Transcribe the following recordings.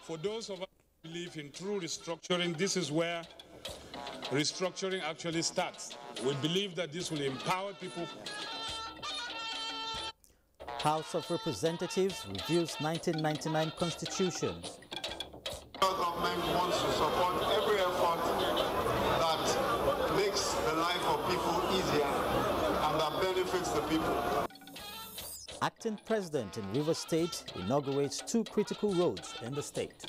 For those of us who believe in true restructuring, this is where restructuring actually starts. We believe that this will empower people. House of Representatives reviews 1999 Constitution. The government wants to support every effort that makes the life of people easier and that benefits the people. Acting President in Rivers State inaugurates 2 critical roads in the state.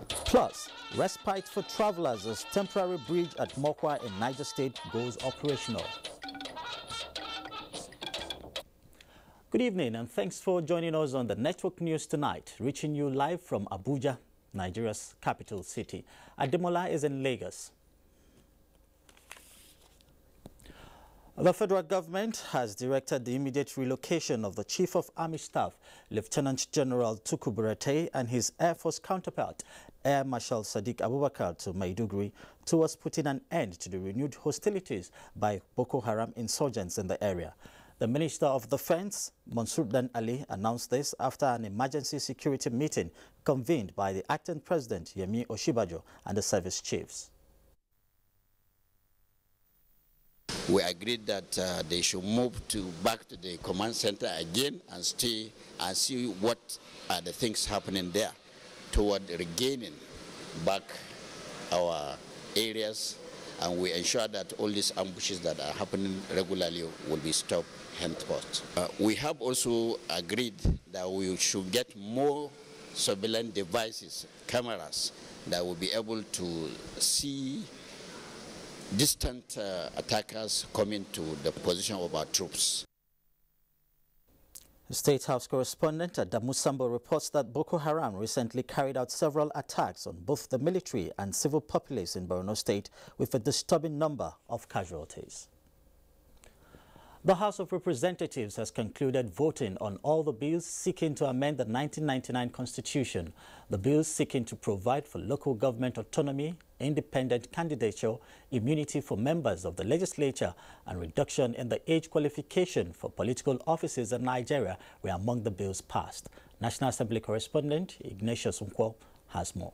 Plus, respite for travelers as temporary bridge at Mokwa in Niger State goes operational. Good evening and thanks for joining us on the Network News tonight, reaching you live from Abuja, Nigeria's capital city. Ademola is in Lagos. The federal government has directed the immediate relocation of the Chief of Army Staff, Lieutenant General Tukur Buratai, and his Air Force counterpart, Air Marshal Sadiq Abubakar, to Maiduguri towards putting an end to the renewed hostilities by Boko Haram insurgents in the area. The Minister of Defense, Mansour Dan Ali, announced this after an emergency security meeting convened by the acting president, Yemi Oshibajo, and the service chiefs. We agreed that they should move back to the command center again and stay and see what are the things happening there toward regaining back our areas, and we ensure that all these ambushes that are happening regularly will be stopped henceforth. We have also agreed that we should get more surveillance devices, cameras, that will be able to see distant attackers coming to the position of our troops. State House correspondent Adamu Sambo reports that Boko Haram recently carried out several attacks on both the military and civil populace in Borno State with a disturbing number of casualties. The House of Representatives has concluded voting on all the bills seeking to amend the 1999 Constitution. The bills seeking to provide for local government autonomy, independent candidature, immunity for members of the legislature, and reduction in the age qualification for political offices in Nigeria were among the bills passed. National Assembly correspondent Ignatius Nkwo has more.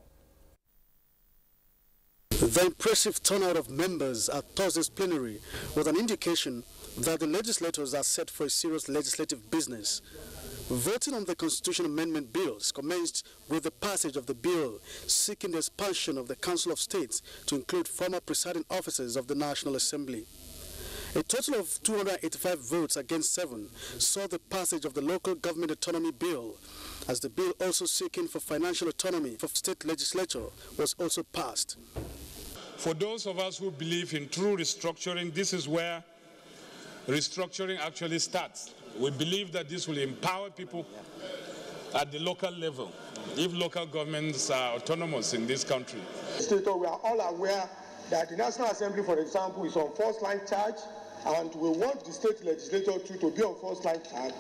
The impressive turnout of members at Thursday's plenary was an indication that the legislators are set for a serious legislative business. Voting on the Constitution Amendment bills commenced with the passage of the bill seeking the expansion of the Council of States to include former presiding officers of the National Assembly. A total of 285 votes against 7 saw the passage of the Local Government Autonomy Bill, as the bill also seeking for financial autonomy for state legislature was also passed. For those of us who believe in true restructuring, this is where restructuring actually starts. We believe that this will empower people at the local level, if local governments are autonomous in this country. We are all aware that the National Assembly, for example, is on first-line charge, and we want the state legislature to be on first-line charge.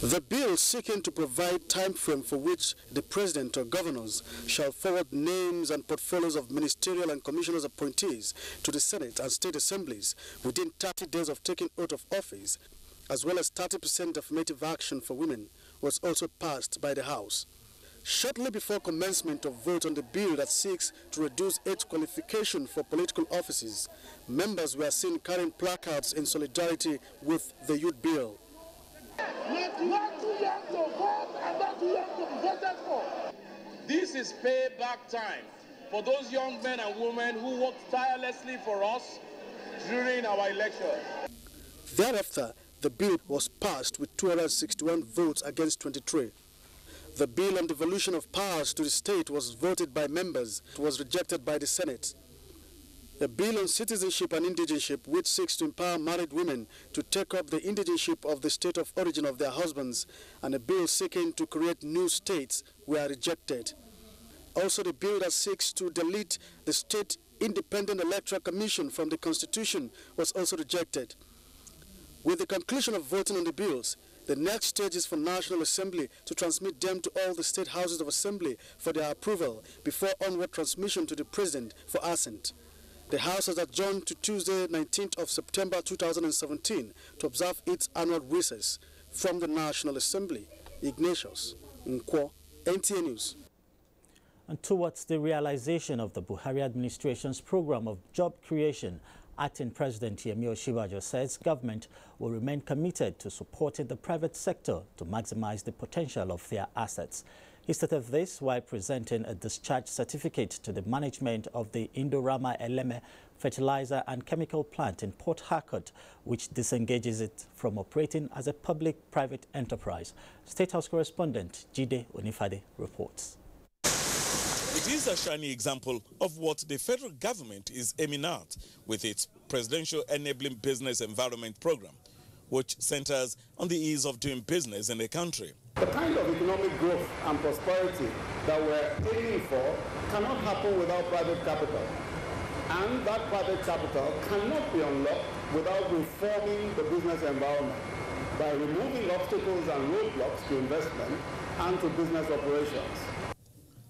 The bill seeking to provide time frame for which the president or governors shall forward names and portfolios of ministerial and commissioners appointees to the Senate and state assemblies within 30 days of taking oath of office, as well as 30% affirmative action for women, was also passed by the House. Shortly before commencement of vote on the bill that seeks to reduce age qualification for political offices, members were seen carrying placards in solidarity with the youth bill. Not too young to vote and not too young to be voted for. This is payback time for those young men and women who worked tirelessly for us during our election. Thereafter, the bill was passed with 261 votes against 23. The bill on devolution of powers to the state was voted by members. It was rejected by the Senate. The bill on citizenship and indigenship, which seeks to empower married women to take up the indigenship of the state of origin of their husbands, and a bill seeking to create new states, were rejected. Also, the bill that seeks to delete the State Independent Electoral Commission from the Constitution was also rejected. With the conclusion of voting on the bills, the next stage is for National Assembly to transmit them to all the state houses of assembly for their approval before onward transmission to the President for assent. The House has adjourned to Tuesday, 19th of September 2017 to observe its annual recess from the National Assembly. Ignatius Nkwo, NTA News. And towards the realization of the Buhari administration's program of job creation, Acting President Yemi Osinbajo says government will remain committed to supporting the private sector to maximize the potential of their assets. He stated this while presenting a discharge certificate to the management of the Indorama Eleme fertilizer and chemical plant in Port Harcourt, which disengages it from operating as a public-private enterprise. State House correspondent Jide Onifade reports. It is a shiny example of what the federal government is aiming at with its Presidential Enabling Business Environment Program, which centers on the ease of doing business in the country. The kind of economic growth and prosperity that we're aiming for cannot happen without private capital. And that private capital cannot be unlocked without reforming the business environment by removing obstacles and roadblocks to investment and to business operations.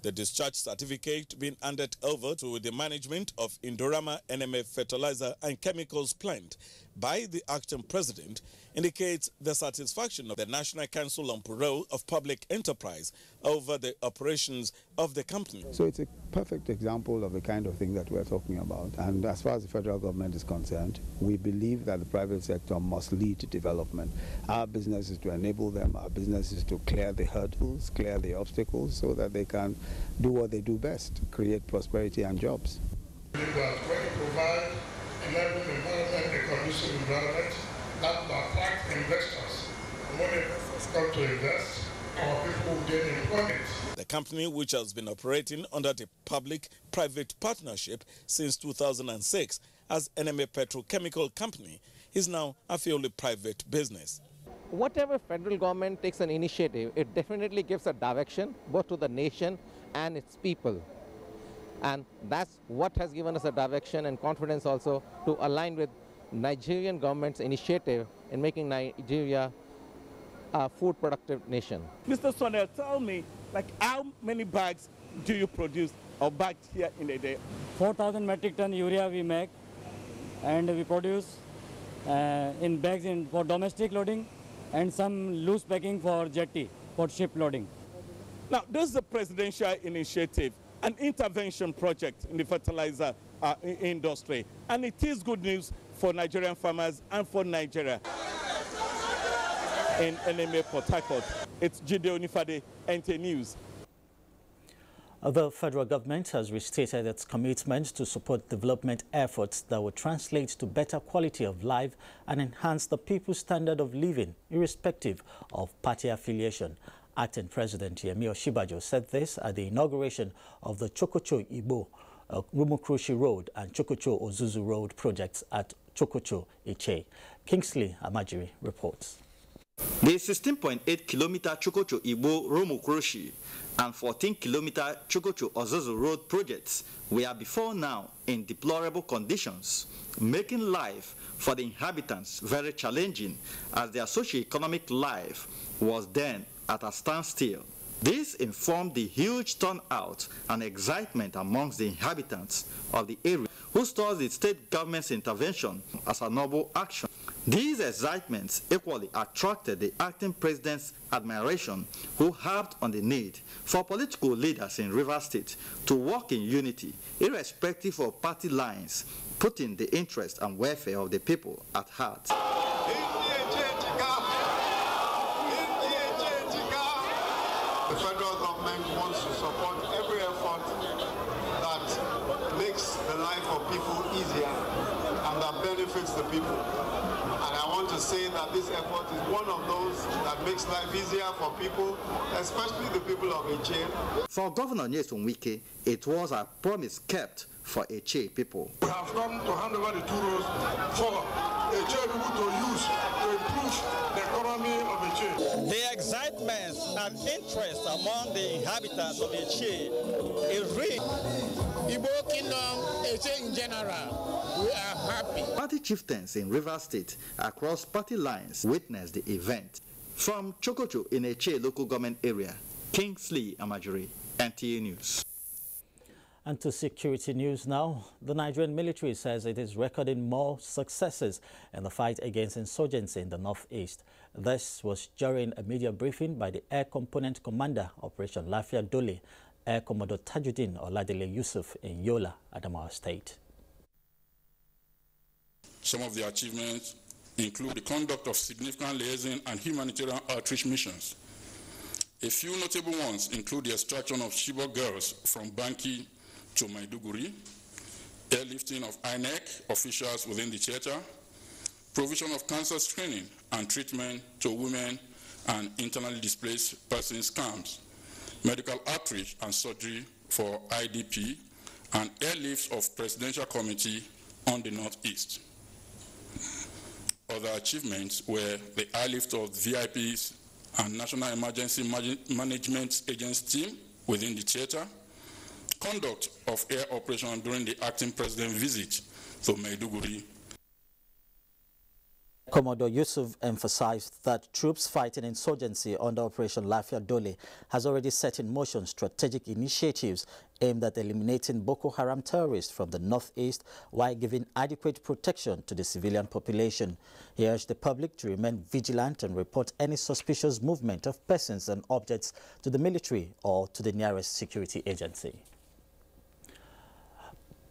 The discharge certificate being handed over to the management of Indorama NMF fertilizer and chemicals plant by the acting president indicates the satisfaction of the National Council on Parole of Public Enterprise over the operations of the company. So it's a perfect example of the kind of thing that we're talking about. And as far as the federal government is concerned, we believe that the private sector must lead to development. Our business is to enable them. Our business is to clear the hurdles, clear the obstacles so that they can do what they do best, create prosperity and jobs. When you provide enabling environment, a conducive environment, that will attract investors. When they come to invest, our people will gain employment. The company, which has been operating under the public-private partnership since 2006 as NMA Petrochemical Company, is now a purely private business. Whatever federal government takes an initiative, it definitely gives a direction both to the nation and its people. And that's what has given us a direction and confidence also to align with Nigerian government's initiative in making Nigeria a food productive nation. Mr. Sonel, tell me, like, how many bags do you produce or bags here in a day? 4,000 metric ton urea we make, and we produce in bags for domestic loading and some loose packing for jetty, for ship loading. Now, this is a presidential initiative, an intervention project in the fertilizer industry, and it is good news for Nigerian farmers and for Nigeria. In NMA Port Harcourt, it's Jide Onifade, NTA News. The federal government has restated its commitment to support development efforts that will translate to better quality of life and enhance the people's standard of living, irrespective of party affiliation. Acting President Yemi Osinbajo said this at the inauguration of the Chokocho Igbo, Rumokroshi Road and Chokocho Ozuzu Road projects at Chokocho Iche. Kingsley Amajiri reports. The 16.8-kilometer Chokocho Igbo Rumokroshi and 14-kilometer Chokocho Ozuzu Road projects were before now in deplorable conditions, making life for the inhabitants very challenging as their socio-economic life was then at a standstill. This informed the huge turnout and excitement amongst the inhabitants of the area, who saw the state government's intervention as a noble action. These excitements equally attracted the acting president's admiration, who harped on the need for political leaders in Rivers State to work in unity, irrespective of party lines, putting the interest and welfare of the people at heart. The federal government wants to support every effort that makes the life of people easier and that benefits the people. And I want to say that this effort is one of those that makes life easier for people, especially the people of Eche. For Governor Nyesom Wike, it was a promise kept for Eche people. We have come to hand over the 2 roads for Eche people to use to improve the economy of Eche. The excitement and interest among the inhabitants of Eche is real. Igbo Kingdom, Eche in general, we are happy. Party chieftains in Rivers State across party lines witnessed the event. From Chokocho in Eche local government area, Kingsley Amajiri, NTA News. And to security news now, the Nigerian military says it is recording more successes in the fight against insurgency in the northeast. This was during a media briefing by the Air Component Commander, Operation Lafia Dole, Air Commodore Tajuddin Oladele Yusuf in Yola, Adamawa State. Some of the achievements include the conduct of significant liaison and humanitarian outreach missions. A few notable ones include the extraction of Chibok girls from Banki to Maiduguri, airlifting of INEC officials within the theater, provision of cancer screening and treatment to women and internally displaced persons camps, medical outreach and surgery for IDP, and airlifts of Presidential Committee on the Northeast. Other achievements were the airlift of VIPs and National Emergency Management Agency team within the theater, conduct of air operation during the acting president visit to Maiduguri. Commodore Yusuf emphasized that troops fighting insurgency under Operation Lafia Dole has already set in motion strategic initiatives aimed at eliminating Boko Haram terrorists from the northeast while giving adequate protection to the civilian population. He urged the public to remain vigilant and report any suspicious movement of persons and objects to the military or to the nearest security agency.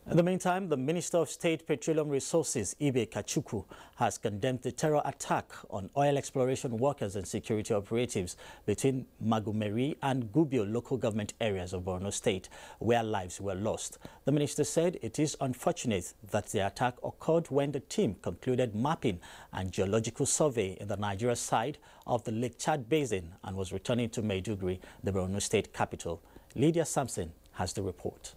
In the meantime, the Minister of State Petroleum Resources, Ibe Kachukwu, has condemned the terror attack on oil exploration workers and security operatives between Maiduguri and Gubio local government areas of Borno State, where lives were lost. The minister said it is unfortunate that the attack occurred when the team concluded mapping and geological survey in the Nigeria side of the Lake Chad Basin and was returning to Maiduguri, the Borno State capital. Lydia Sampson has the report.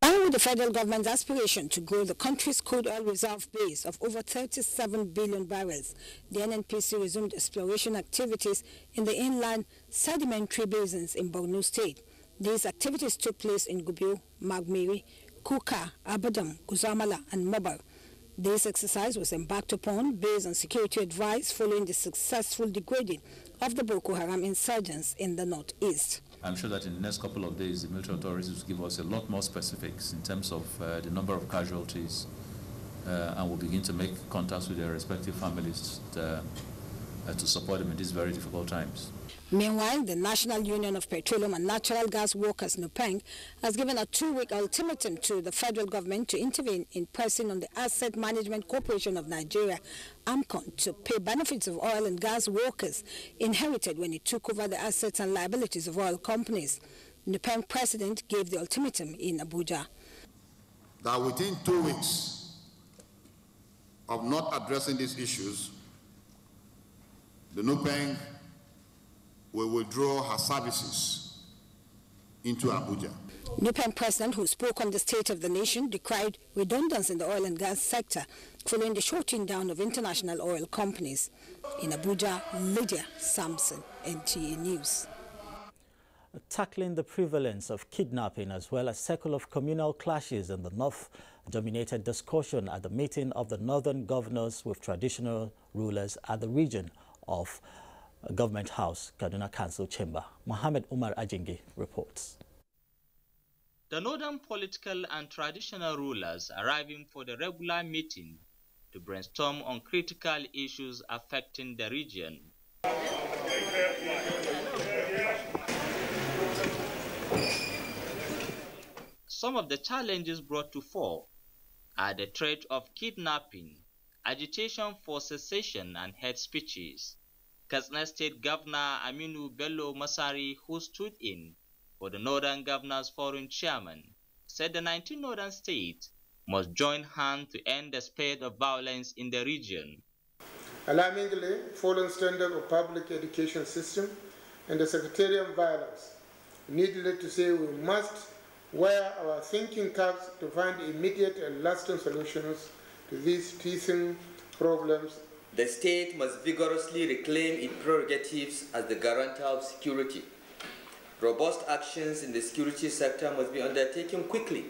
Along with the federal government's aspiration to grow the country's crude oil reserve base of over 37 billion barrels, the NNPC resumed exploration activities in the inland sedimentary basins in Borno State. These activities took place in Gubio, Maiduguri, Kuka, Abadam, Guzamala and Mobar. This exercise was embarked upon based on security advice following the successful degrading of the Boko Haram insurgents in the northeast. I'm sure that in the next couple of days, the military authorities will give us a lot more specifics in terms of the number of casualties, and we'll begin to make contacts with their respective families to support them in these very difficult times. Meanwhile, the National Union of Petroleum and Natural Gas Workers, NUPENG, has given a 2-week ultimatum to the federal government to intervene in pressing on the Asset Management Corporation of Nigeria, AMCON, to pay benefits of oil and gas workers inherited when it took over the assets and liabilities of oil companies. NUPENG president gave the ultimatum in Abuja. That within 2 weeks of not addressing these issues, the NUPENG will withdraw her services into Abuja. NUPENG president, who spoke on the state of the nation, decried redundancy in the oil and gas sector following the shutting down of international oil companies. In Abuja, Lydia Sampson, NTA News. Tackling the prevalence of kidnapping as well as cycle of communal clashes in the north dominated discussion at the meeting of the northern governors with traditional rulers at the region of Government House, Kaduna Council Chamber. Mohammed Umar Ajingi reports. The northern political and traditional rulers arriving for the regular meeting to brainstorm on critical issues affecting the region. Some of the challenges brought to fore are the threat of kidnapping, agitation for secession and hate speeches. Katsina State Governor Aminu Bello Masari, who stood in for the Northern Governors Forum chairman, said the 19 northern states must join hands to end the spread of violence in the region. Alarmingly, fallen standard of public education system and the sectarian violence, needless to say, we must wear our thinking caps to find immediate and lasting solutions to these teething problems. The state must vigorously reclaim its prerogatives as the guarantor of security. Robust actions in the security sector must be undertaken quickly.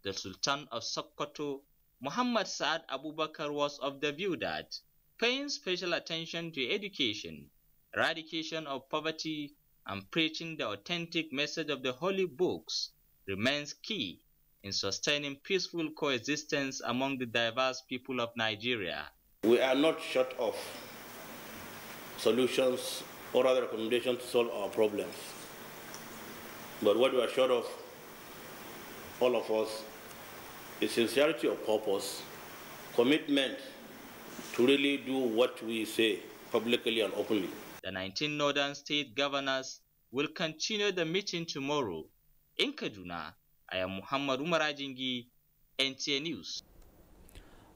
The Sultan of Sokoto, Muhammad Saad Abubakar, was of the view that paying special attention to education, eradication of poverty, and preaching the authentic message of the holy books remains key in sustaining peaceful coexistence among the diverse people of Nigeria. We are not short of solutions or other recommendations to solve our problems. But what we are short of, all of us, is sincerity of purpose, commitment to really do what we say publicly and openly. The 19 northern state governors will continue the meeting tomorrow. In Kaduna, I am Muhammad Umar Ajingi, NTA News.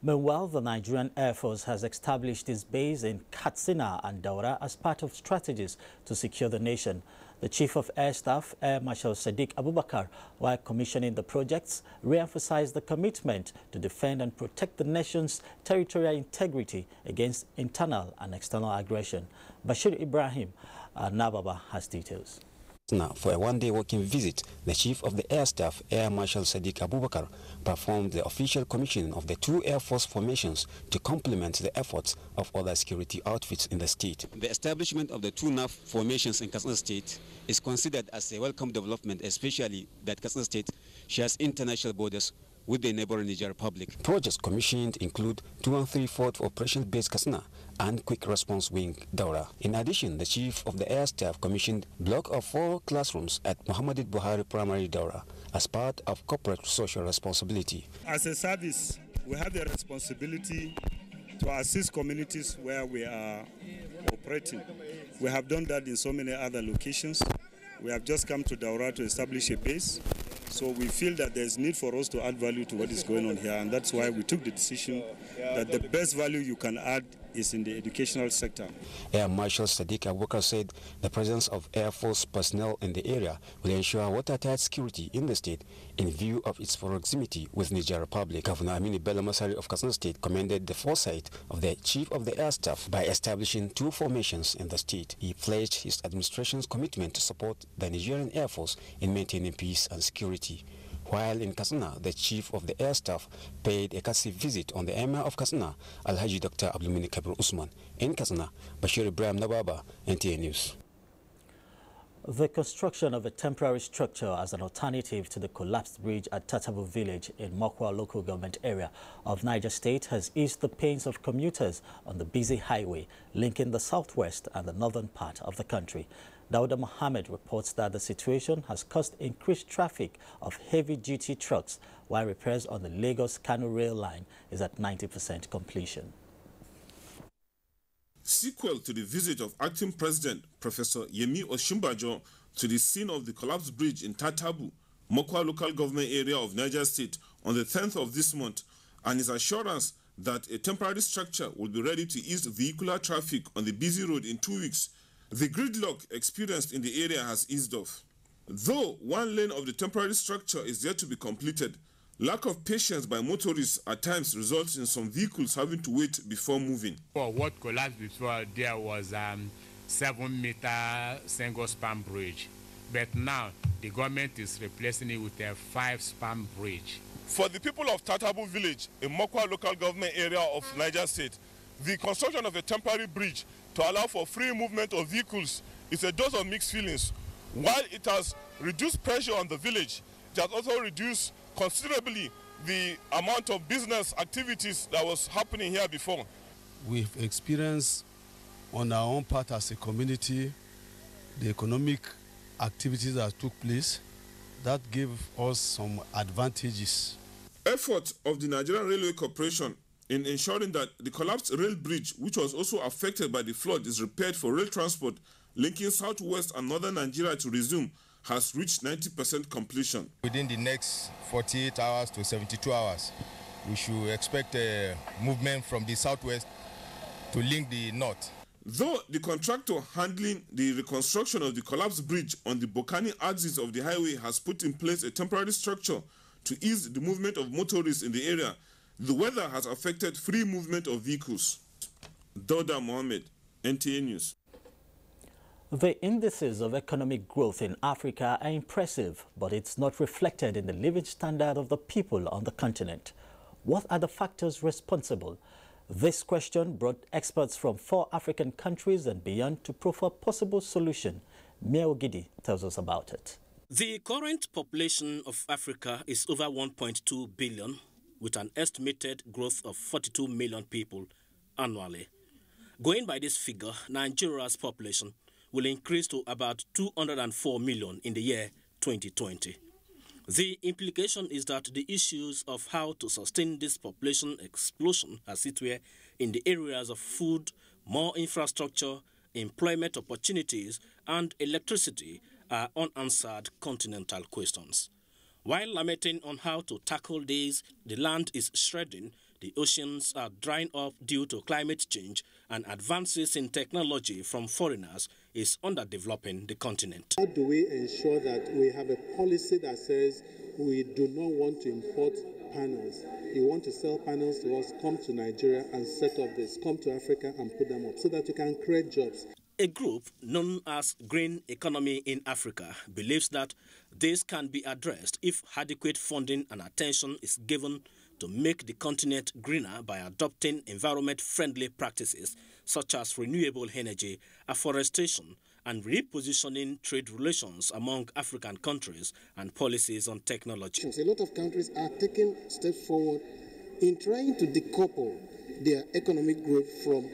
Meanwhile, the Nigerian Air Force has established its base in Katsina and Daura as part of strategies to secure the nation. The Chief of Air Staff, Air Marshal Sadiq Abubakar, while commissioning the projects, re-emphasized the commitment to defend and protect the nation's territorial integrity against internal and external aggression. Bashir Ibrahim Nababa has details. Now, for a one-day working visit, the Chief of the Air Staff, Air Marshal Sadiq Abubakar, performed the official commissioning of the 2 Air Force formations to complement the efforts of other security outfits in the state. The establishment of the 2 NAF formations in Katsina State is considered as a welcome development, especially that Katsina State shares international borders with the neighboring Niger Republic. Projects commissioned include 234th Operations Base Katsina and Quick Response Wing Daura. In addition, the Chief of the Air Staff commissioned block of 4 classrooms at Muhammad Buhari Primary Daura as part of corporate social responsibility. As a service, we have the responsibility to assist communities where we are operating. We have done that in so many other locations. We have just come to Daura to establish a base. So we feel that there's need for us to add value to what is going on here, and that's why we took the decision that the best value you can add is in the educational sector. Air Marshal Sadiq Abubakar said the presence of Air Force personnel in the area will ensure watertight security in the state in view of its proximity with Niger Republic. Governor Aminu Bello Masari of Katsina State commended the foresight of the Chief of the Air Staff by establishing 2 formations in the state. He pledged his administration's commitment to support the Nigerian Air Force in maintaining peace and security. While in Katsina, the Chief of the Air Staff paid a courtesy visit on the Emir of Katsina, Alhaji Dr. Abdulmini Kabir Usman. In Katsina, Bashir Ibrahim Nababa, NTA News. The construction of a temporary structure as an alternative to the collapsed bridge at Tatabu village in Mokwa local government area of Niger State has eased the pains of commuters on the busy highway linking the southwest and the northern part of the country. Dauda Mohammed reports that the situation has caused increased traffic of heavy-duty trucks, while repairs on the Lagos-Kano rail line is at 90% completion. Sequel to the visit of Acting President Professor Yemi Osinbajo to the scene of the collapsed bridge in Tatabu, Mokwa local government area of Niger State on the 10th of this month, and his assurance that a temporary structure will be ready to ease vehicular traffic on the busy road in 2 weeks, the gridlock experienced in the area has eased off. Though 1 lane of the temporary structure is yet to be completed, lack of patience by motorists at times results in some vehicles having to wait before moving. What collapsed before there was 7-meter single-span bridge, but now the government is replacing it with a 5-span bridge. For the people of Tatabu village in Mokwa local government area of Niger State, the construction of a temporary bridge to allow for free movement of vehicles is a dose of mixed feelings. While it has reduced pressure on the village, it has also reduced considerably the amount of business activities that was happening here before. We've experienced on our own part as a community the economic activities that took place that gave us some advantages. Effort of the Nigerian Railway Corporation in ensuring that the collapsed rail bridge, which was also affected by the flood, is repaired for rail transport linking southwest and northern Nigeria to resume, has reached 90% completion. Within the next 48 hours to 72 hours, we should expect a movement from the southwest to link the north. Though the contractor handling the reconstruction of the collapsed bridge on the Bokani axis of the highway has put in place a temporary structure to ease the movement of motorists in the area, the weather has affected free movement of vehicles. Dauda Mohammed, NTA News. The indices of economic growth in Africa are impressive, but it's not reflected in the living standard of the people on the continent. What are the factors responsible? This question brought experts from 4 African countries and beyond to proffer a possible solution. Mia Ogidi tells us about it. The current population of Africa is over 1.2 billion, with an estimated growth of 42 million people annually. Going by this figure, Nigeria's population will increase to about 204 million in the year 2020. The implication is that the issues of how to sustain this population explosion, as it were, in the areas of food, more infrastructure, employment opportunities, and electricity are unanswered continental questions. While lamenting on how to tackle these, the land is shredding, the oceans are drying up due to climate change, and advances in technology from foreigners is underdeveloping the continent. How do we ensure that we have a policy that says we do not want to import panels? You want to sell panels to us, come to Nigeria and set up this, come to Africa and put them up so that you can create jobs. A group known as Green Economy in Africa believes that this can be addressed if adequate funding and attention is given to make the continent greener by adopting environment-friendly practices such as renewable energy, afforestation, and repositioning trade relations among African countries and policies on technology. A lot of countries are taking steps forward in trying to decouple their economic growth from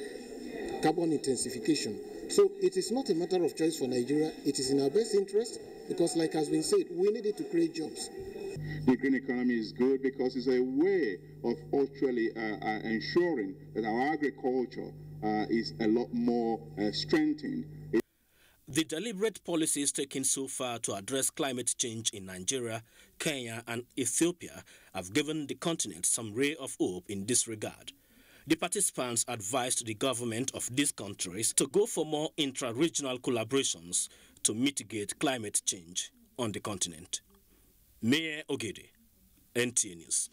carbon intensification. So it is not a matter of choice for Nigeria. It is in our best interest because, like has been said, we needed to create jobs. The green economy is good because it's a way of actually ensuring that our agriculture is a lot more strengthened. The deliberate policies taken so far to address climate change in Nigeria, Kenya, and Ethiopia have given the continent some ray of hope in this regard. The participants advised the government of these countries to go for more intra-regional collaborations to mitigate climate change on the continent. Mayor Ogede, NTA News.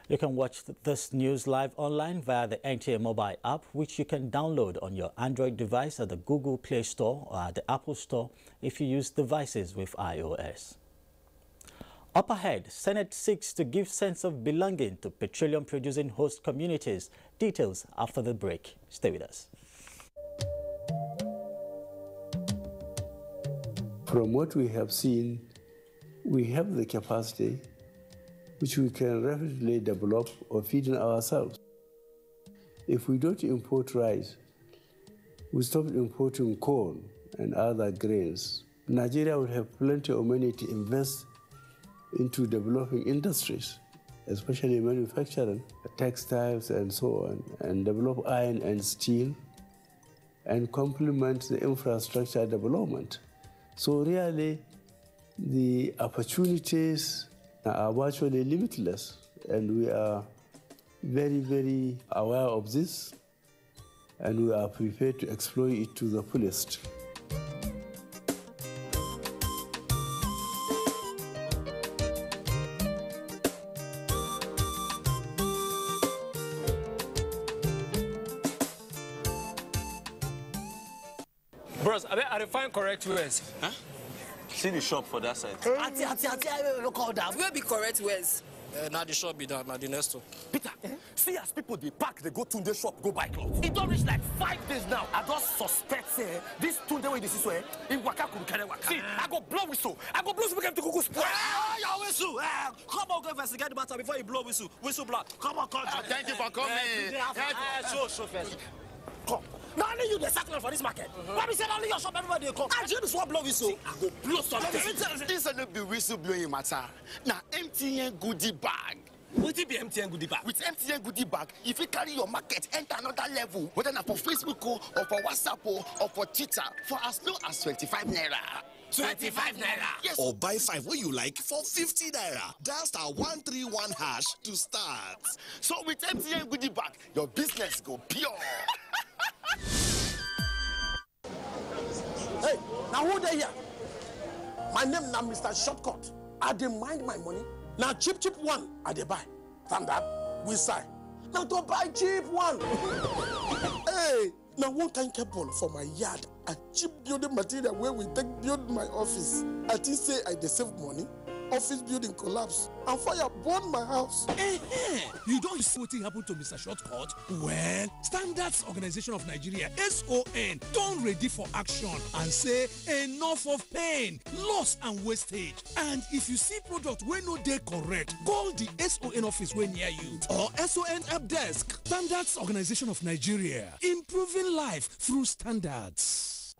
You can watch this news live online via the NTA mobile app, which you can download on your Android device at the Google Play Store or at the Apple Store if you use devices with iOS. Up ahead, Senate seeks to give sense of belonging to petroleum-producing host communities. Details after the break. Stay with us. From what we have seen, we have the capacity which we can rapidly develop or feed in ourselves. If we don't import rice, we stop importing corn and other grains, Nigeria will have plenty of money to invest into developing industries, especially manufacturing, textiles and so on, and develop iron and steel, and complement the infrastructure development. So really, the opportunities are virtually limitless, and we are very, very aware of this, and we are prepared to exploit it to the fullest. Bros, I find correct words. Huh? See the shop for that side. Auntie, I will call that. Where be correct words? Now the shop be done, now the next one. Peter, see as people they pack, they go to the shop, go buy clothes. It don't reach like 5 days now. I just suspect, say, this Tunde way this is where in Waka Kurukane Waka. See, I go blow whistle. I go blow whistle to go spoil. Your whistle. Come on, go investigate the matter before you blow whistle. Whistle blow. Come on, come. Thank you for coming. Show first. Come. Not only you the circle for this market. Why be say only your shop everybody come? I just want blow whistle. See, I go blow something. This will not be whistle blowing matter. Now MTN goodie bag. What be MTN goodie bag? With MTN goodie bag, if you carry your market enter another level, whether not for Facebook or for WhatsApp or for Twitter, for as low as 25 naira. 25 naira. Yes. Or buy 5 what you like for 50 naira. Dial *131# to start. So with MTN goodie bag, your business go pure. Hey, now who they here? My name now Mr. Shortcut. I dey mind my money. Now cheap one I dey buy. Stand up, we say. Now to buy cheap one. Hey, now one kind cable for my yard. A cheap building material where we take build my office. I think say I dey save money. office building collapse and fire burn my house. You don't see what happened to Mr. Shortcut? Well, Standards Organization of Nigeria, SON, don't ready for action and say enough of pain, loss and wastage. And if you see product where no dey correct, call the SON office way near you or SON help desk. Standards Organization of Nigeria, improving life through standards.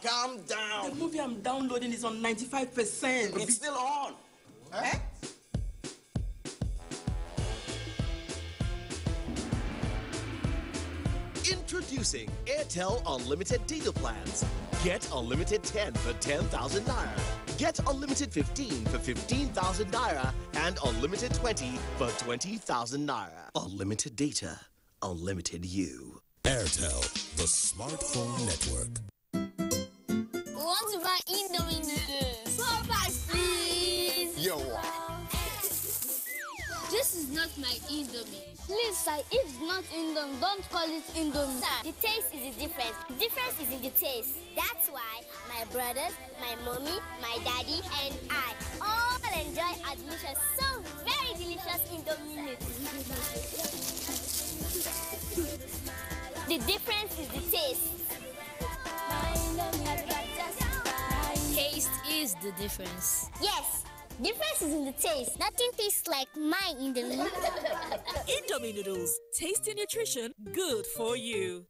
Calm down. The movie I'm downloading is on 95%. It's still on. Eh? Introducing Airtel Unlimited Data Plans. Get Unlimited 10 for 10,000 naira. Get Unlimited 15 for 15,000 naira. And Unlimited 20 for 20,000 naira. Unlimited data. Unlimited you. Airtel, the smartphone network. We want to buy Indomie noodles. 4 packs, please. Yo. This is not my Indomie. Please, sir, if it's not Indomie, don't call it Indomie. Sir, the taste is the difference. The difference is in the taste. That's why my brothers, my mommy, my daddy, and I all enjoy our delicious, so very delicious Indomie noodles. The difference is the taste. Taste is the difference. Yes, difference is in the taste. Nothing tastes like my Indomie. Indomie noodles, tasty nutrition, good for you.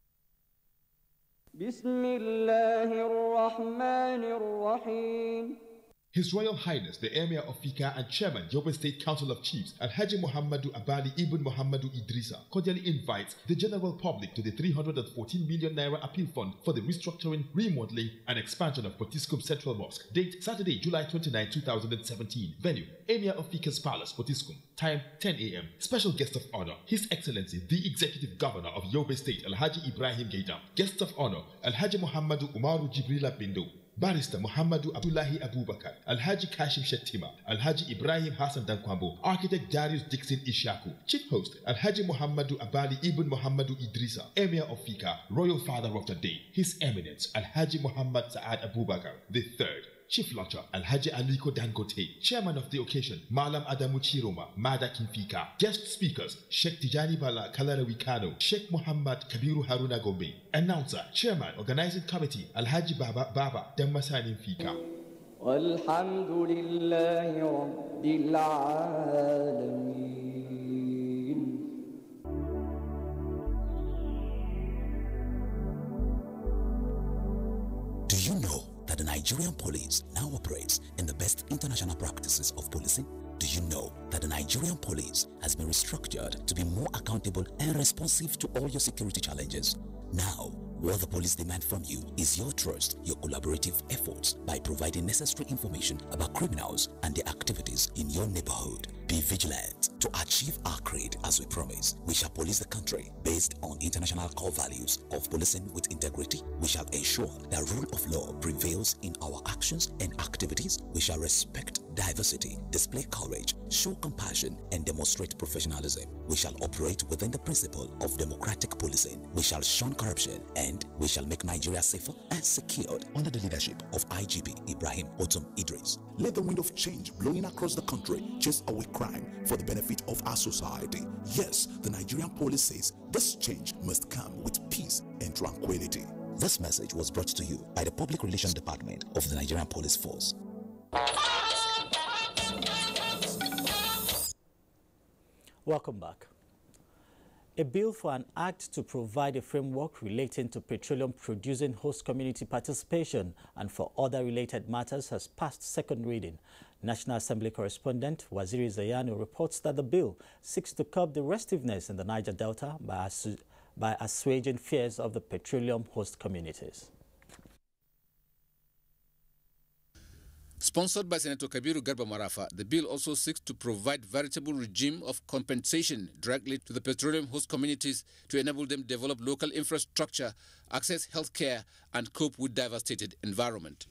His Royal Highness, the Emir of Fika and Chairman, Yobe State Council of Chiefs, Alhaji Muhammadu Abali Ibn Muhammadu Idrisa, cordially invites the general public to the 314 million naira appeal fund for the restructuring, remodeling, and expansion of Potiskum Central Mosque. Date Saturday, July 29, 2017. Venue, Emir of Fika's Palace, Potiskum. Time 10 a.m. Special guest of honor, His Excellency, the Executive Governor of Yobe State, Alhaji Ibrahim Gaidam. Guest of honor, Alhaji Muhammadu Umaru Jibrila Bindo. Barrister Muhammadu Abdullahi Abubakar, Alhaji Kashim Shettima, Alhaji Ibrahim Hassan Dankwambo, Architect Darius Dixon Ishaku, Chief Host Alhaji Muhammadu Abali Ibn Muhammadu Idrisa, Emir of Fika, Royal Father of the Day, His Eminence Alhaji Muhammad Saad Abubakar III. Chief Launcher Alhaji Aliko Dangote, Chairman of the occasion Malam Adamu Chiroma, Mada Kinfika. Guest speakers Sheikh Tijani Bala Kalarawi Kano, Sheikh Muhammad Kabiru Haruna Gombe. Announcer, Chairman, Organizing Committee Alhaji Baba Dammasani Fika. Alhamdulillahi Rabbil Alameen. Do you know that the Nigerian police now operates in the best international practices of policing? Do you know that the Nigerian police has been restructured to be more accountable and responsive to all your security challenges? Now, what the police demand from you is your trust, your collaborative efforts by providing necessary information about criminals and their activities in your neighborhood. Be vigilant to achieve our creed as we promise. We shall police the country based on international core values of policing with integrity. We shall ensure that rule of law prevails in our actions and activities. We shall respect diversity, display courage, show compassion, and demonstrate professionalism. We shall operate within the principle of democratic policing. We shall shun corruption, and we shall make Nigeria safer and secured under the leadership of IGP Ibrahim Otum Idris. Let the wind of change blowing across the country chase away crime for the benefit of our society. Yes, the Nigerian police says this change must come with peace and tranquility. This message was brought to you by the Public Relations Department of the Nigerian Police Force. Welcome back. A bill for an act to provide a framework relating to petroleum producing host community participation and for other related matters has passed second reading. National Assembly correspondent Waziri Zayano reports that the bill seeks to curb the restiveness in the Niger Delta by assuaging fears of the petroleum host communities. Sponsored by Senator Kabiru Garba Marafa, the bill also seeks to provide veritable regime of compensation directly to the petroleum host communities to enable them to develop local infrastructure, access healthcare, and cope with devastated environment.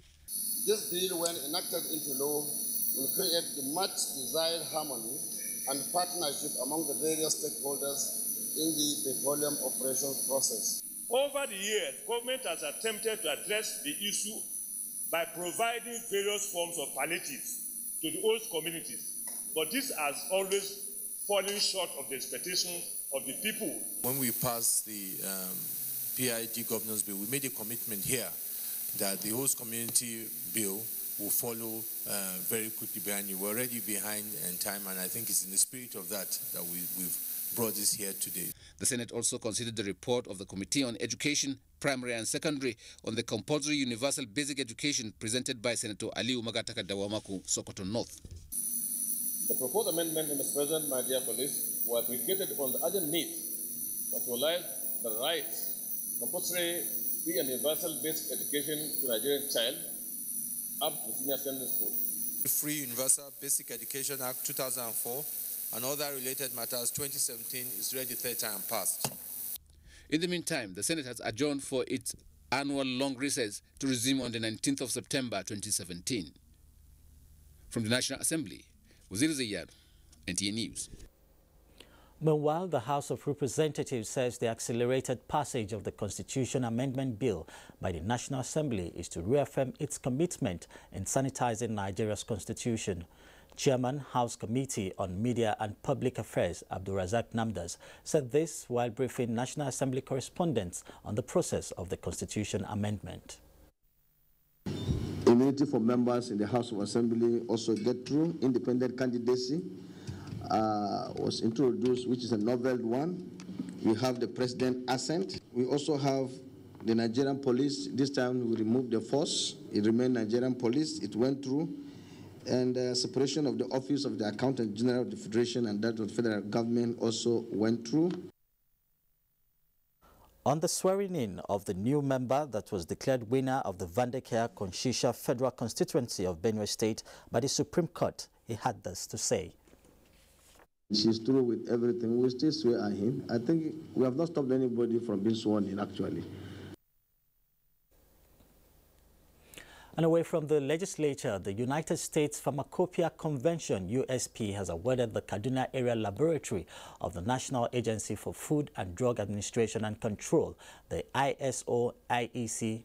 This bill, when enacted into law, will create the much desired harmony and partnership among the various stakeholders in the petroleum operations process. Over the years, government has attempted to address the issue by providing various forms of palliatives to the host communities, but this has always fallen short of the expectations of the people. When we passed the PIG governance bill, we made a commitment here that the host community bill will follow very quickly behind you. We're already behind in time, and I think it's in the spirit of that we've brought this here today. The Senate also considered the report of the Committee on Education, Primary and Secondary on the compulsory universal basic education presented by Senator Aliu Magataka Dawamaku, Sokoto North. The proposed amendment, Mr. President, my dear colleagues, was predicated upon the urgent need to actualize the rights, compulsory free and universal basic education to Nigerian child up to senior secondary school. The Free Universal Basic Education Act 2004 and other related matters 2017 is ready third time passed. In the meantime, the Senate has adjourned for its annual long recess to resume on the 19th of September 2017. From the National Assembly, Wazir Zayyad, NTA News. Meanwhile, the House of Representatives says the accelerated passage of the Constitution Amendment Bill by the National Assembly is to reaffirm its commitment in sanitizing Nigeria's constitution. Chairman, House Committee on Media and Public Affairs, Abdulrazak Namdas, said this while briefing National Assembly correspondents on the process of the Constitution Amendment. Immunity for members in the House of Assembly also get through. Independent candidacy was introduced, which is a novel one. We have the president assent. We also have the Nigerian police. This time we removed the force. It remained Nigerian police. It went through. And separation of the office of the Accountant General of the Federation and that of the federal government also went through. On the swearing-in of the new member that was declared winner of the Vandekea Konshisha Federal Constituency of Benue State by the Supreme Court, he had this to say. She's through with everything. We still swear at him. I think we have not stopped anybody from being sworn in, actually. And away from the legislature, the United States Pharmacopoeia Convention, USP, has awarded the Kaduna Area Laboratory of the National Agency for Food and Drug Administration and Control, the ISO IEC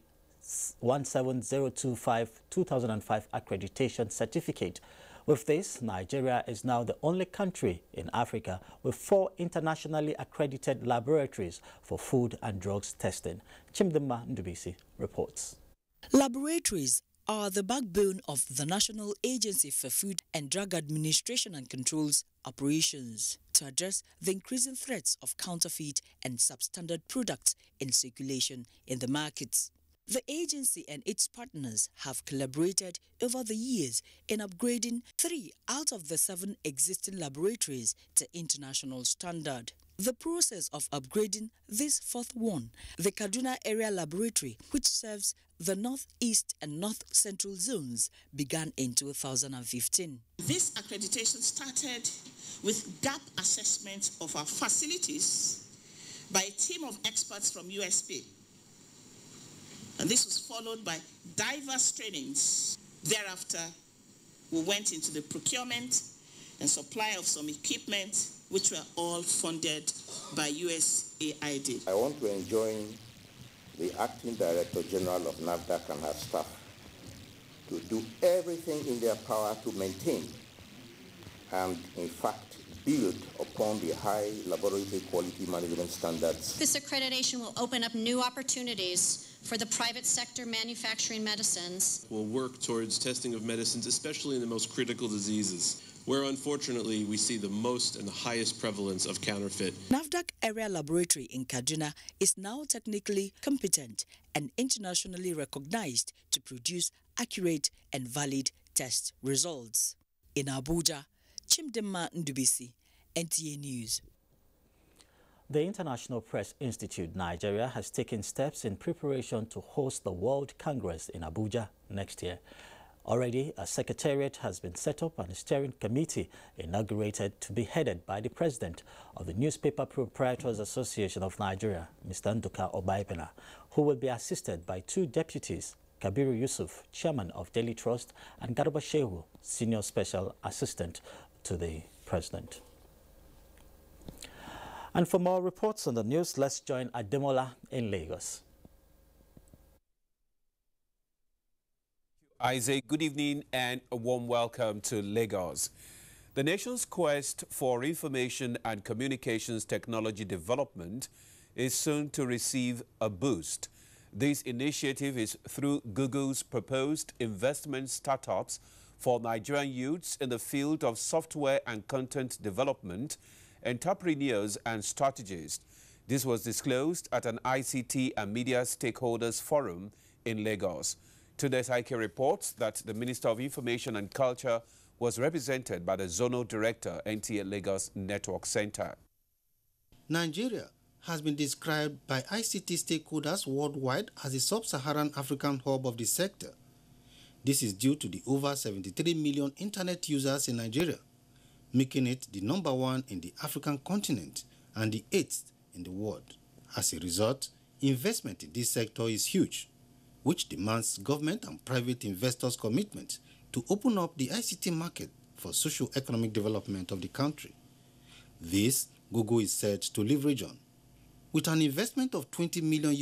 17025-2005 accreditation certificate. With this, Nigeria is now the only country in Africa with 4 internationally accredited laboratories for food and drugs testing. Chimdima Ndubisi reports. Laboratories are the backbone of the National Agency for Food and Drug Administration and Control's operations to address the increasing threats of counterfeit and substandard products in circulation in the markets. The agency and its partners have collaborated over the years in upgrading 3 out of the 7 existing laboratories to international standard. The process of upgrading this 4th one, the Kaduna Area Laboratory, which serves the Northeast and North Central zones, began in 2015. This accreditation started with gap assessment of our facilities by a team of experts from USP. And this was followed by diverse trainings. Thereafter, we went into the procurement and supply of some equipment, which were all funded by USAID. I want to enjoin the Acting Director General of NAFDAC and her staff to do everything in their power to maintain and, in fact, build upon the high laboratory quality management standards. This accreditation will open up new opportunities for the private sector manufacturing medicines. We'll work towards testing of medicines, especially in the most critical diseases, where unfortunately we see the most and the highest prevalence of counterfeit. NAFDAC Area Laboratory in Kaduna is now technically competent and internationally recognized to produce accurate and valid test results. In Abuja, Chimdema Ndubisi, NTA News. The International Press Institute Nigeria has taken steps in preparation to host the World Congress in Abuja next year. Already, a secretariat has been set up and a steering committee inaugurated to be headed by the president of the Newspaper Proprietors Association of Nigeria, Mr. Nduka Obaibena, who will be assisted by 2 deputies, Kabiru Yusuf, chairman of Daily Trust, and Garba Shehu, senior special assistant to the president. And for more reports on the news, let's join Ademola in Lagos. Isaac, good evening and a warm welcome to Lagos. The nation's quest for information and communications technology development is soon to receive a boost. This initiative is through Google's proposed investment startups for Nigerian youths in the field of software and content development, entrepreneurs and strategists. This was disclosed at an ICT and Media Stakeholders Forum in Lagos. Today's IK reports that the Minister of Information and Culture was represented by the Zonal Director, NTA Lagos Network Center. Nigeria has been described by ICT stakeholders worldwide as the sub-Saharan African hub of the sector. This is due to the over 73 million internet users in Nigeria, making it the #1 in the African continent and the 8th in the world. As a result, investment in this sector is huge, which demands government and private investors' commitment to open up the ICT market for socio-economic development of the country. This, Google is set to leverage on, with an investment of $20 million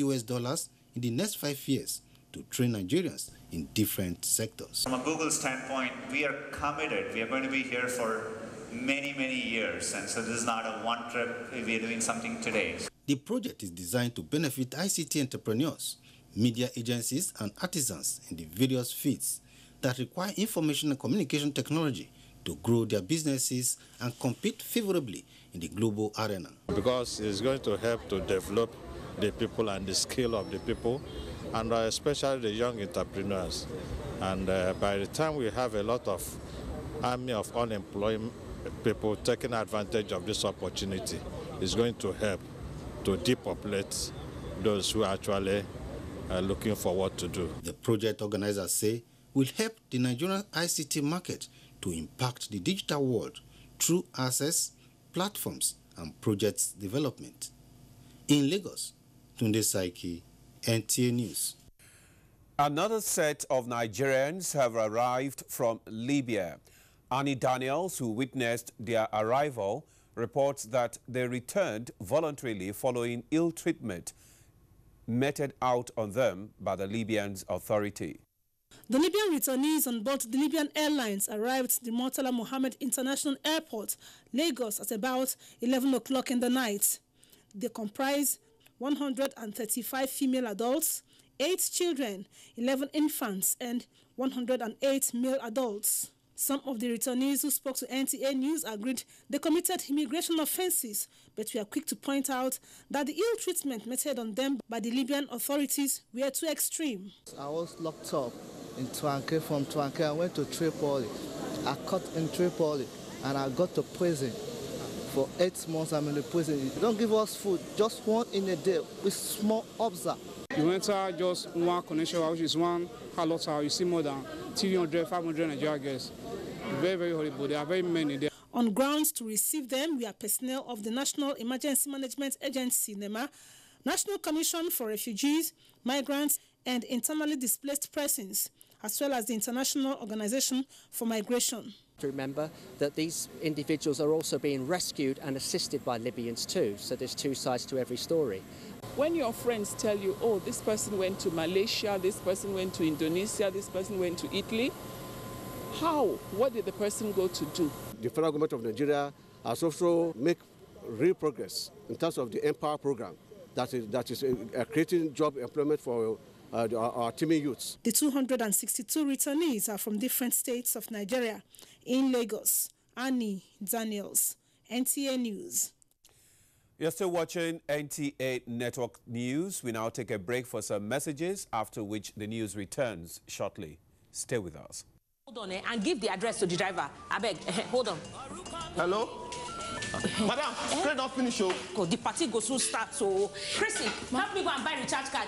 in the next 5 years to train Nigerians in different sectors. From a Google standpoint, we are committed. We are going to be here for many, many years, and so this is not a one trip. We are doing something today. The project is designed to benefit ICT entrepreneurs, media agencies and artisans in the various fields that require information and communication technology to grow their businesses and compete favorably in the global arena. Because it's going to help to develop the people and the skill of the people, and especially the young entrepreneurs. And by the time we have a lot of army of unemployed people taking advantage of this opportunity, it's going to help to depopulate those who actually looking for what to do. The project organizers say will help the Nigerian ICT market to impact the digital world through access, platforms, and projects development. In Lagos, Tunde Saiki, NTA News. Another set of Nigerians have arrived from Libya. Annie Daniels, who witnessed their arrival, reports that they returned voluntarily following ill treatment meted out on them by the Libyan authority. The Libyan returnees on board the Libyan Airlines arrived at the Murtala Mohammed International Airport, Lagos, at about 11 o'clock in the night. They comprise 135 female adults, 8 children, 11 infants, and 108 male adults. Some of the returnees who spoke to NTA News agreed they committed immigration offences, but we are quick to point out that the ill treatment meted on them by the Libyan authorities were too extreme. I was locked up in Twanke. From Twanke, I went to Tripoli. I caught in Tripoli, and I got to prison. For 8 months, I'm in the prison. They don't give us food, just one in a day with small observe. You enter just one connection, which is one halot, you see more than 300, 500 Nigerian girls. Very, very horrible. There are very many there. On grounds to receive them, we are personnel of the National Emergency Management Agency, NEMA, National Commission for Refugees, Migrants, and Internally Displaced Persons, as well as the International Organization for Migration. To remember that these individuals are also being rescued and assisted by Libyans too, so there's 2 sides to every story. When your friends tell you, oh, this person went to Malaysia, this person went to Indonesia, this person went to Italy, how? What did the person go to do? The federal government of Nigeria has also made real progress in terms of the Empower program that is creating job employment for our teeming youths. The 262 returnees are from different states of Nigeria. In Lagos, Annie Daniels, NTA News. You're still watching NTA Network News. We now take a break for some messages, after which the news returns shortly. Stay with us. Hold on and give the address to the driver. I beg, hold on. Hello? Madam, straight not finish. The party goes soon start, so... Chrissy, help me go and buy recharge card.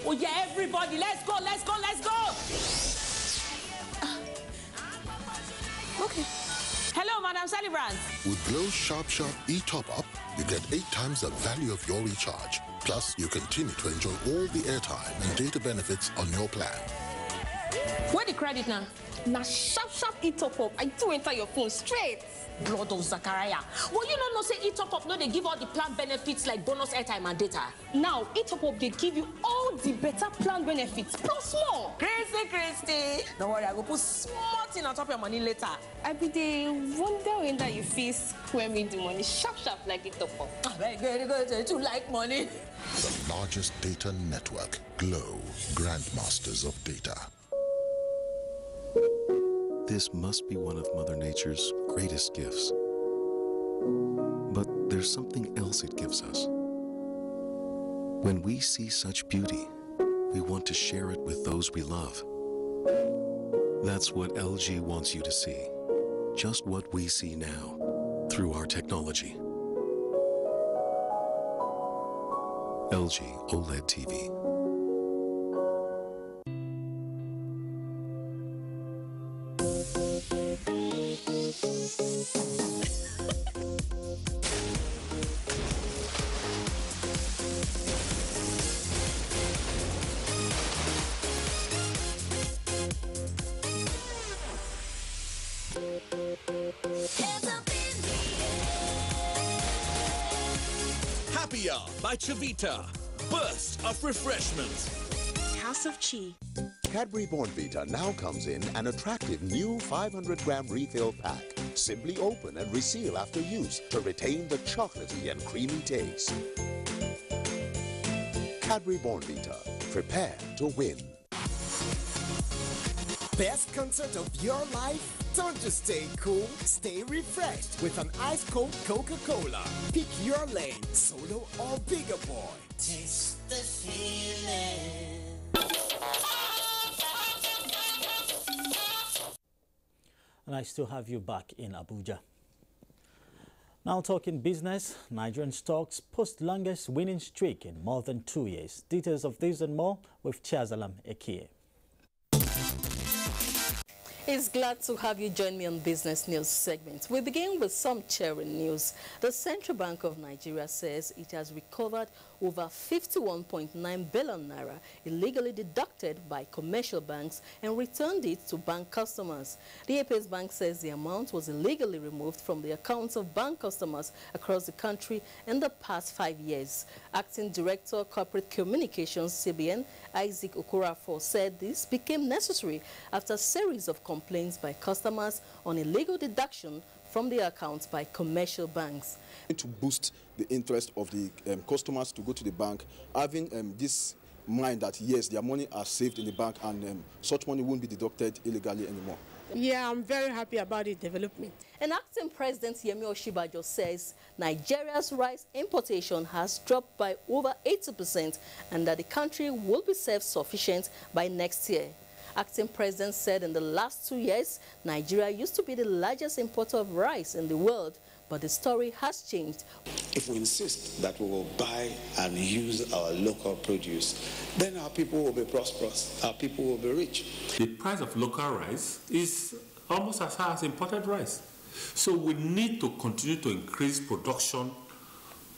Oh yeah, everybody, let's go, let's go, let's go! Okay. Hello, Madam Celebrant. With Glow's Sharp e-top-up, you get 8 times the value of your recharge. Plus, you continue to enjoy all the airtime and data benefits on your plan. Where the credit now? Now, sharp e-top-up. I do enter your phone straight. Blood of Zachariah. Well, you don't know, say e-top-up, no, they give all the plan benefits like bonus airtime and data. Now, e-top-up, they give you all the better plan benefits, plus more. Christy. Don't worry, I will put smart in on top of your money later. I be the wonder when that you feel when we do money sharp like e-top-up. Very good. You like money. The largest data network, Glow, grandmasters of data. This must be one of Mother Nature's greatest gifts. But there's something else it gives us. When we see such beauty, we want to share it with those we love. That's what LG wants you to see. Just what we see now, through our technology. LG OLED TV. Happier by Chivita. Burst of refreshment. House of Chi. Cadbury Bournvita now comes in an attractive new 500-gram refill pack. Simply open and reseal after use to retain the chocolatey and creamy taste. Cadbury Bournvita. Prepare to win. Best concert of your life? Don't just stay cool, stay refreshed with an ice-cold Coca-Cola. Pick your lane, solo or bigger boy. Taste the feeling. And I still have you back in Abuja. Now talking business, Nigerian stocks post longest winning streak in more than 2 years. Details of this and more with Chiazalam Ekie. It's glad to have you join me on Business News segment. We begin with some cheering news. The Central Bank of Nigeria says it has recovered over 51.9 billion naira illegally deducted by commercial banks and returned it to bank customers. The Apex Bank says the amount was illegally removed from the accounts of bank customers across the country in the past 5 years. Acting Director Corporate Communications CBN Isaac Okorafor said this became necessary after a series of complaints by customers on illegal deduction from their accounts by commercial banks. To boost the interest of the customers to go to the bank, having this mind that yes, their money are saved in the bank and such money won't be deducted illegally anymore. Yeah, I'm very happy about the development. And acting President Yemi Osinbajo says Nigeria's rice importation has dropped by over 80% and that the country will be self-sufficient by next year. Acting President said in the last 2 years, Nigeria used to be the largest importer of rice in the world, but the story has changed. If we insist that we will buy and use our local produce, then our people will be prosperous, our people will be rich. The price of local rice is almost as high as imported rice. So we need to continue to increase production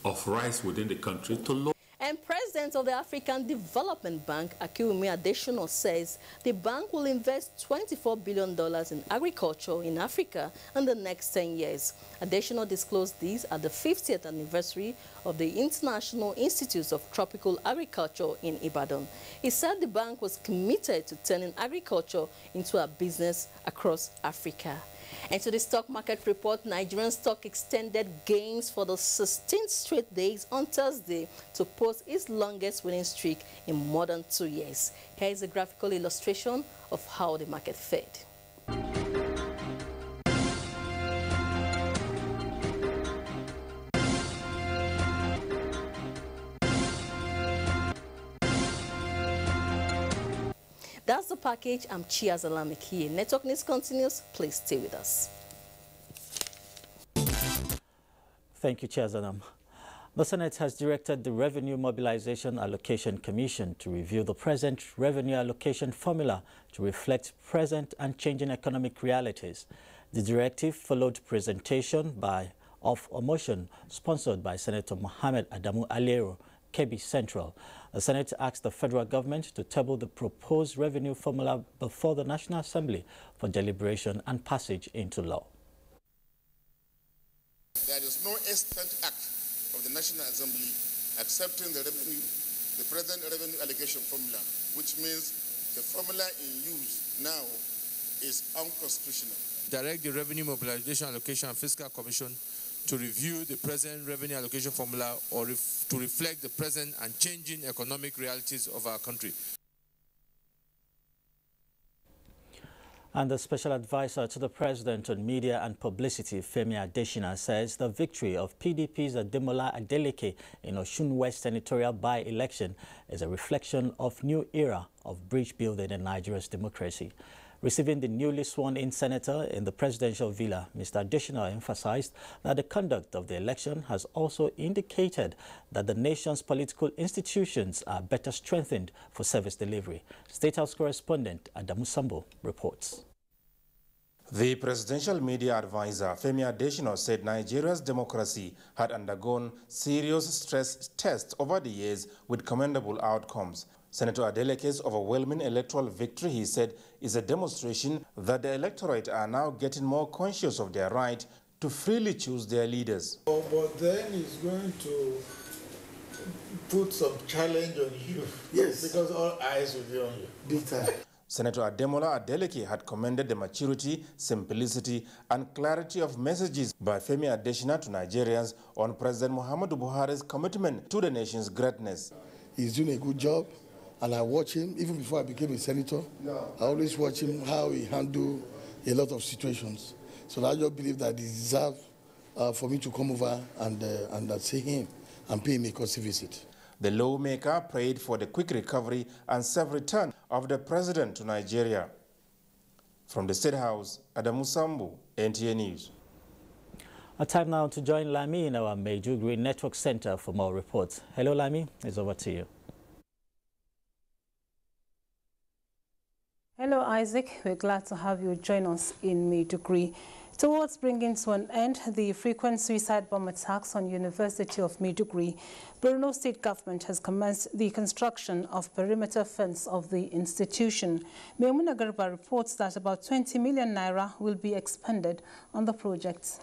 of rice within the country to lower. And President of the African Development Bank, Akiwumi Adesina, says the bank will invest $24 billion in agriculture in Africa in the next 10 years. Adesina disclosed this at the 50th anniversary of the International Institute of Tropical Agriculture in Ibadan. He said the bank was committed to turning agriculture into a business across Africa. And to the stock market report, Nigerian stock extended gains for the 16th straight days on Thursday to post its longest winning streak in more than 2 years. Here is a graphical illustration of how the market fared. That's the package. I'm Chiazalam Ekie. Network News continues. Please stay with us. Thank you, Chiazalam. The Senate has directed the Revenue Mobilization Allocation Commission to review the present revenue allocation formula to reflect present and changing economic realities. The directive followed presentation of a motion sponsored by Senator Mohammed Adamu Aliero, Kebbi Central. The Senate asked the federal government to table the proposed revenue formula before the National Assembly for deliberation and passage into law. There is no extant act of the National Assembly accepting the present revenue allocation formula, which means the formula in use now is unconstitutional. Direct the Revenue Mobilization Allocation and Fiscal Commission to review the present revenue allocation formula or to reflect the present and changing economic realities of our country. And the special advisor to the president on media and publicity, Femi Adesina, says the victory of PDP's Ademola Adeleke in Osun West senatorial by-election is a reflection of new era of bridge building in Nigeria's democracy. Receiving the newly sworn-in senator in the presidential villa, Mr. Adesina emphasized that the conduct of the election has also indicated that the nation's political institutions are better strengthened for service delivery. State House correspondent Adamu Sambo reports. The presidential media advisor, Femi Adesina, said Nigeria's democracy had undergone serious stress tests over the years with commendable outcomes. Senator Adeleke's overwhelming electoral victory, he said, is a demonstration that the electorate are now getting more conscious of their right to freely choose their leaders. But then it's going to put some challenge on you. Yes. Because all eyes will be on you. Big time. Senator Ademola Adeleke had commended the maturity, simplicity, and clarity of messages by Femi Adesina to Nigerians on President Muhammadu Buhari's commitment to the nation's greatness. He's doing a good job. And I watch him, even before I became a senator, I always watch him, how he handled a lot of situations. So I just believe that he deserves for me to come over and see him and pay him a courtesy visit. The lawmaker prayed for the quick recovery and safe return of the president to Nigeria. From the State House, Adamu Sambu, NTA News. A time now to join Lami in our Maiduguri Network Center for more reports. Hello, Lami. It's over to you. Hello, Isaac. We're glad to have you join us in Maiduguri. Towards bringing to an end the frequent suicide bomb attacks on University of Maiduguri, Borno State Government has commenced the construction of perimeter fence of the institution. Maimuna Garba reports that about 20 million naira will be expended on the project.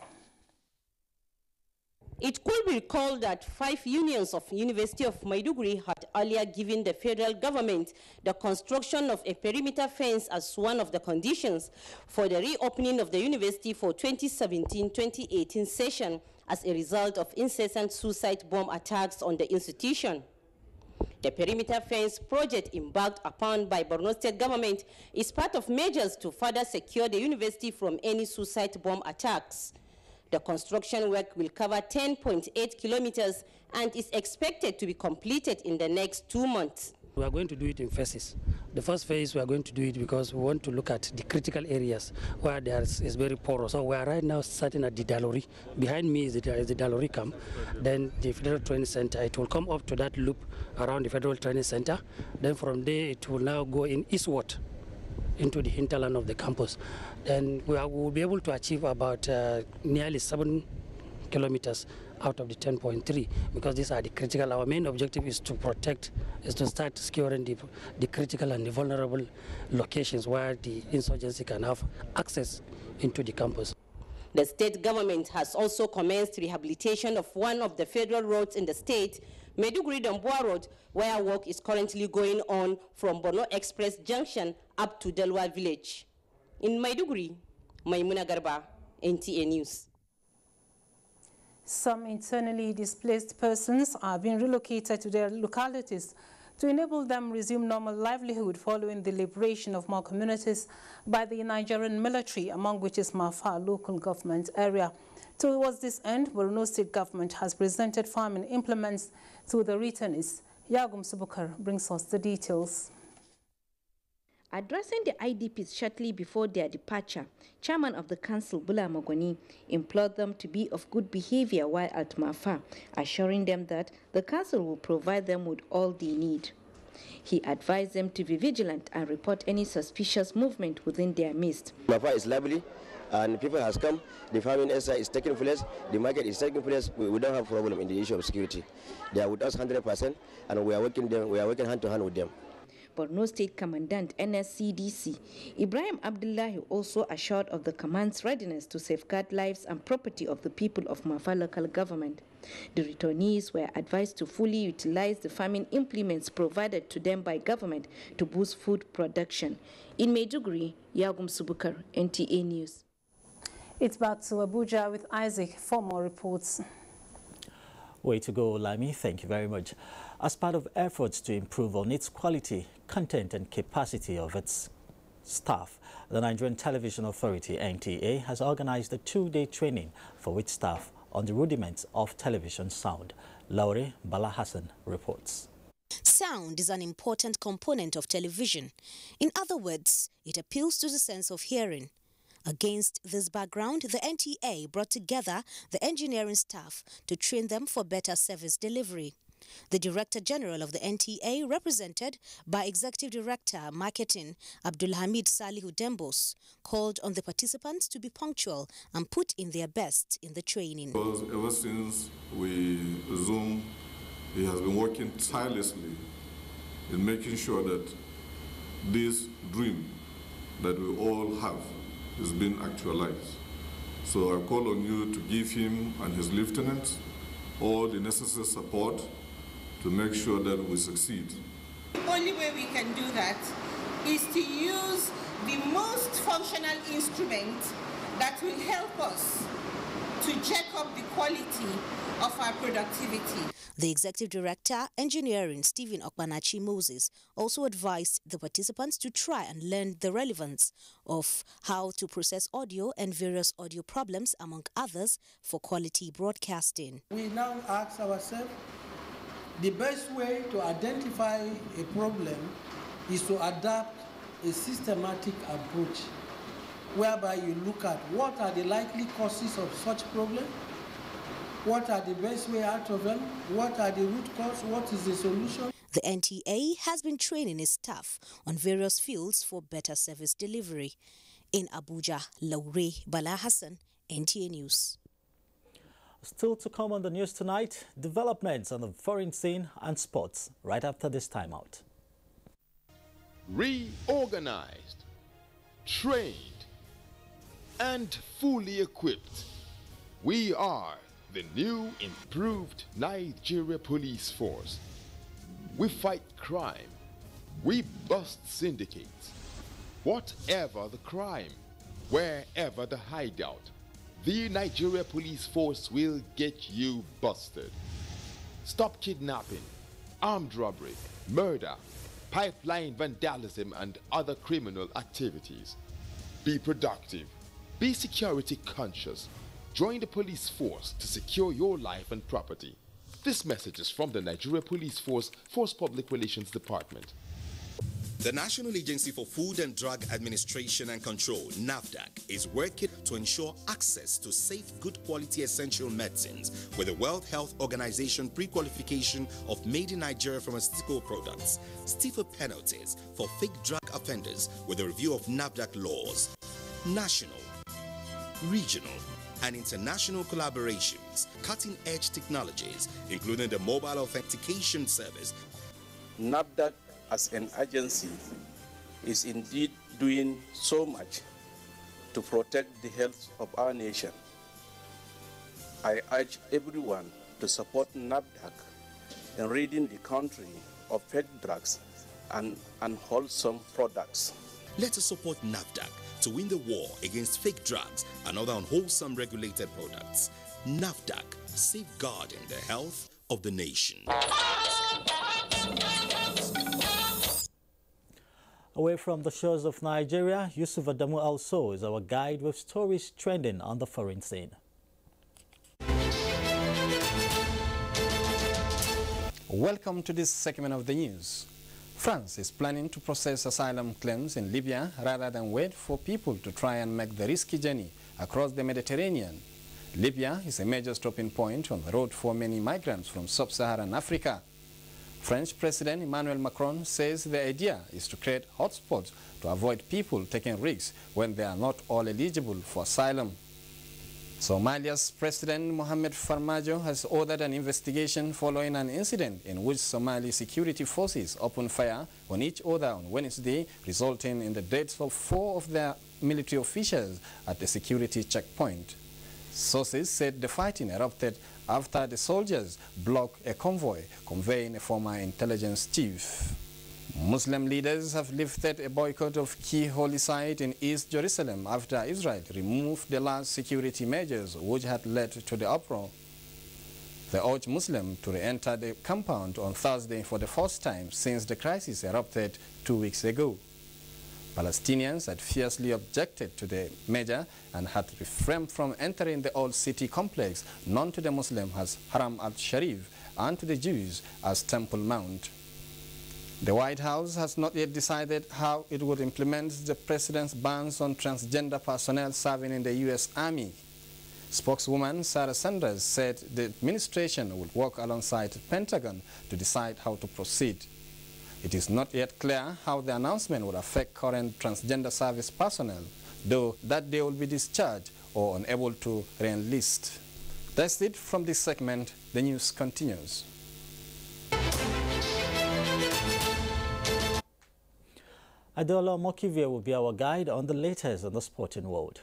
It could be recalled that 5 unions of University of Maiduguri had earlier given the federal government the construction of a perimeter fence as one of the conditions for the reopening of the university for 2017-2018 session as a result of incessant suicide bomb attacks on the institution. The perimeter fence project embarked upon by Borno State government is part of measures to further secure the university from any suicide bomb attacks. The construction work will cover 10.8 kilometers and is expected to be completed in the next 2 months. We are going to do it in phases. The first phase we are going to do it because we want to look at the critical areas where there is very porous. So we are right now starting at the Dalori. Behind me is the Dalori camp. Then the Federal Training Center, it will come up to that loop around the Federal Training Center. Then from there it will now go in eastward into the hinterland of the campus. Then we will be able to achieve about nearly 7 kilometers out of the 10.3 because these are the critical. Our main objective is to protect, is to start securing the critical and the vulnerable locations where the insurgency can have access into the campus. The state government has also commenced rehabilitation of one of the federal roads in the state, Maiduguri-Damboa Road, where work is currently going on from Borno Express Junction up to Delwa Village. In Maiduguri, Maimuna Garba, NTA News. Some internally displaced persons are being relocated to their localities to enable them resume normal livelihood following the liberation of more communities by the Nigerian military, among which is Mafa local government area. Towards this end, Borno State government has presented farming implements to the returnees. Yagum Subukar brings us the details. Addressing the IDPs shortly before their departure, Chairman of the Council, Bula Mogoni, implored them to be of good behavior while at Mafa, assuring them that the Council will provide them with all they need. He advised them to be vigilant and report any suspicious movement within their midst. Mafa is lively, and people has come, the farming exercise is taking place, the market is taking place. We don't have problem in the issue of security. They are with us 100%, and we are working hand to hand with them. Borno State Commandant NSCDC Ibrahim Abdullahi also assured of the command's readiness to safeguard lives and property of the people of Mafa local government. The returnees were advised to fully utilize the farming implements provided to them by government to boost food production. In Maiduguri, Yagum Subukar, NTA News. It's back to Abuja with Isaac for more reports. Way to go, Lami. Thank you very much. As part of efforts to improve on its quality, content and capacity of its staff, the Nigerian Television Authority, NTA, has organized a 2-day training for its staff on the rudiments of television sound. Laure Bala Hassan reports. Sound is an important component of television. In other words, it appeals to the sense of hearing. Against this background, the NTA brought together the engineering staff to train them for better service delivery. The Director General of the NTA, represented by Executive Director Marketing Abdulhamid Salihu Dembos, called on the participants to be punctual and put in their best in the training. Because ever since we resumed, he has been working tirelessly in making sure that this dream that we all have is being actualized. So I call on you to give him and his lieutenants all the necessary support to make sure that we succeed. The only way we can do that is to use the most functional instrument that will help us to check up the quality of our productivity. The Executive Director, Engineering, Stephen Okpanachi Moses, also advised the participants to try and learn the relevance of how to process audio and various audio problems, among others, for quality broadcasting. We now ask ourselves, the best way to identify a problem is to adapt a systematic approach, whereby you look at what are the likely causes of such problem, what are the best way out of them, what are the root cause, what is the solution. The NTA has been training its staff on various fields for better service delivery. In Abuja, Laure Bala Hassan, NTA News. Still to come on the news tonight, developments on the foreign scene and sports right after this timeout. Reorganized, trained, and fully equipped, we are the new improved Nigeria Police Force. We fight crime, we bust syndicates. Whatever the crime, wherever the hideout, the Nigeria Police Force will get you busted. Stop kidnapping, armed robbery, murder, pipeline vandalism, and other criminal activities. Be productive, be security conscious. Join the police force to secure your life and property. This message is from the Nigeria Police Force Public Relations Department. The National Agency for Food and Drug Administration and Control, NAFDAC, is working to ensure access to safe, good quality essential medicines with the World Health Organization pre-qualification of made in Nigeria pharmaceutical products, stiffer penalties for fake drug offenders with a review of NAFDAC laws, national, regional, and international collaborations, cutting-edge technologies, including the mobile authentication service. NAFDAC as an agency is indeed doing so much to protect the health of our nation. I urge everyone to support NAFDAC in ridding the country of fake drugs and unwholesome products. Let us support NAFDAC to win the war against fake drugs and other unwholesome regulated products. NAFDAC, safeguarding the health of the nation. Away from the shores of Nigeria, Yusuf Adamu also is our guide with stories trending on the foreign scene. Welcome to this segment of the news. France is planning to process asylum claims in Libya rather than wait for people to try and make the risky journey across the Mediterranean. Libya is a major stopping point on the road for many migrants from sub-Saharan Africa. French President Emmanuel Macron says the idea is to create hotspots to avoid people taking risks when they are not all eligible for asylum. Somalia's President Mohamed Farmajo has ordered an investigation following an incident in which Somali security forces opened fire on each other on Wednesday, resulting in the deaths of 4 of their military officials at a security checkpoint. Sources said the fighting erupted after the soldiers blocked a convoy conveying a former intelligence chief. Muslim leaders have lifted a boycott of key holy site in East Jerusalem after Israel removed the last security measures which had led to the uproar. They urged Muslims to re-enter the compound on Thursday for the first time since the crisis erupted 2 weeks ago. Palestinians had fiercely objected to the measure and had refrained from entering the old city complex known to the Muslims as Haram al-Sharif and to the Jews as Temple Mount. The White House has not yet decided how it would implement the president's bans on transgender personnel serving in the U.S. Army. Spokeswoman Sarah Sanders said the administration would work alongside the Pentagon to decide how to proceed. It is not yet clear how the announcement would affect current transgender service personnel, though that they will be discharged or unable to re-enlist. That's it from this segment. The news continues. Adola Mokivia will be our guide on the latest in the sporting world.